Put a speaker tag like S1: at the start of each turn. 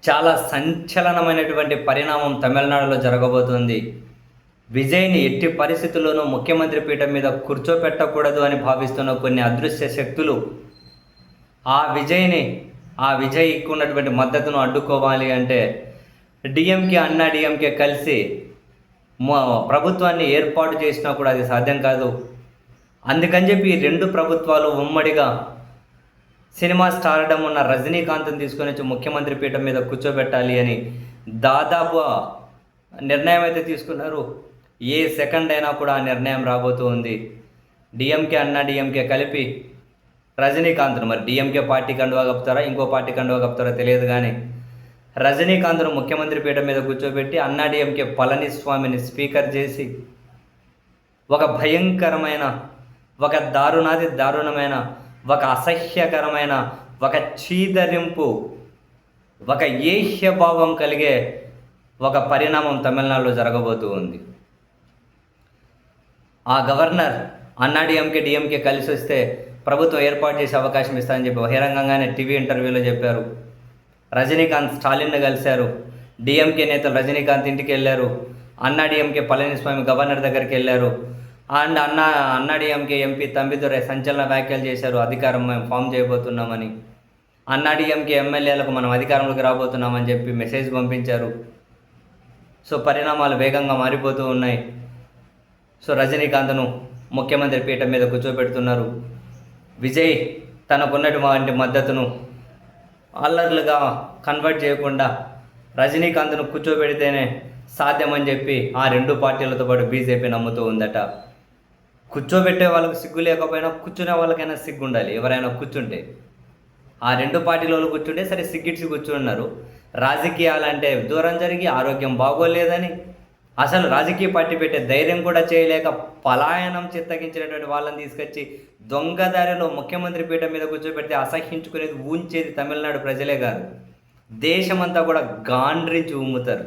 S1: చాలా సంచలనమైనటువంటి పరిణామం తమిళనాడులో జరగబోతోంది. విజయ్‌ని ఎట్టి పరిస్థితుల్లోనూ ముఖ్యమంత్రి పీఠం మీద కూర్చోపెట్టకూడదు అని భావిస్తున్న కొన్ని అదృశ్య శక్తులు ఆ విజయ్‌ని ఆ విజయ్‌కి ఉన్నటువంటి మద్దతును అడ్డుకోవాలి అంటే డీఎంకే, అన్నా డీఎంకే కలిసి మొ ప్రభుత్వాన్ని ఏర్పాటు చేసినా కూడా అది సాధ్యం కాదు. అందుకని చెప్పి ఈ 2 ప్రభుత్వాలు ఉమ్మడిగా సినిమా స్టార్డమ్ ఉన్న రజనీకాంత్‌ని తీసుకొనొచ్చి ముఖ్యమంత్రి పీఠం మీద కూర్చోబెట్టాలి అని దాదాపు నిర్ణయం అయితే తీసుకున్నారు. ఏ సెకండ్ అయినా కూడా ఆ నిర్ణయం రాబోతూ ఉంది. డీఎంకే, అన్నా డీఎంకే కలిపి రజనీకాంత్‌ను, మరి డీఎంకే పార్టీ కండువా కప్పుతారా, ఇంకో పార్టీ కండువా కప్పుతారో తెలియదు కానీ రజనీకాంత్‌ను ముఖ్యమంత్రి పీఠం మీద కూర్చోబెట్టి అన్నా డీఎంకే పళనిస్వామిని స్పీకర్ చేసి ఒక భయంకరమైన, ఒక దారుణమైన, ఒక అసహ్యకరమైన, ఒక చీదరింపు, ఒక ఏహ్యభావం కలిగే ఒక పరిణామం తమిళనాడులో జరగబోతూ ఉంది. ఆ గవర్నర్ అన్నా డీఎంకే, డీఎంకే కలిసి వస్తే ప్రభుత్వం ఏర్పాటు చేసే అవకాశం ఇస్తారని చెప్పి బహిరంగంగానే టీవీ ఇంటర్వ్యూలో చెప్పారు. రజనీకాంత్ స్టాలిన్ను కలిశారు. డీఎంకే నేతలు రజనీకాంత్ ఇంటికి వెళ్ళారు. అన్నా డీఎంకే పళనిస్వామి గవర్నర్ దగ్గరికి వెళ్ళారు. అండ్ అన్నా డీఎంకే ఎంపీ తంబిదురై సంచలన వ్యాఖ్యలు చేశారు. అధికారం మేము ఫామ్ చేయబోతున్నామని, అన్నా డీఎంకే ఎమ్మెల్యేలకు మనం అధికారంలోకి రాబోతున్నామని చెప్పి మెసేజ్ పంపించారు. సో పరిణామాలు వేగంగా మారిపోతూ ఉన్నాయి. సో రజనీకాంత్ను ముఖ్యమంత్రి పీఠం మీద కూర్చోబెడుతున్నారు. విజయ్ తనకున్నటువంటి మద్దతును అల్లర్లుగా కన్వర్ట్ చేయకుండా రజనీకాంత్ను కూర్చోబెడితేనే సాధ్యమని చెప్పి ఆ 2 పార్టీలతో పాటు బీజేపీ నమ్ముతూ ఉందట. కూర్చోబెట్టే వాళ్ళకు సిగ్గు లేకపోయినా కూర్చునే వాళ్ళకైనా సిగ్గు ఉండాలి. ఎవరైనా కూర్చుంటే ఆ 2 పార్టీల వాళ్ళు కూర్చుంటే సరే సిగ్గిడ్చి కూర్చున్నారు. రాజకీయాలంటే దూరం జరిగి ఆరోగ్యం బాగోలేదని అసలు రాజకీయ పార్టీ పెట్టే ధైర్యం కూడా చేయలేక పలాయనం చిత్తగించినటువంటి వాళ్ళని తీసుకొచ్చి దొంగదారిలో ముఖ్యమంత్రి పీఠం మీద కూర్చోబెడితే అసహ్యించుకునేది ఊంచేది తమిళనాడు ప్రజలే కాదు, దేశమంతా కూడా గాండ్రించి ఉమ్ముతారు.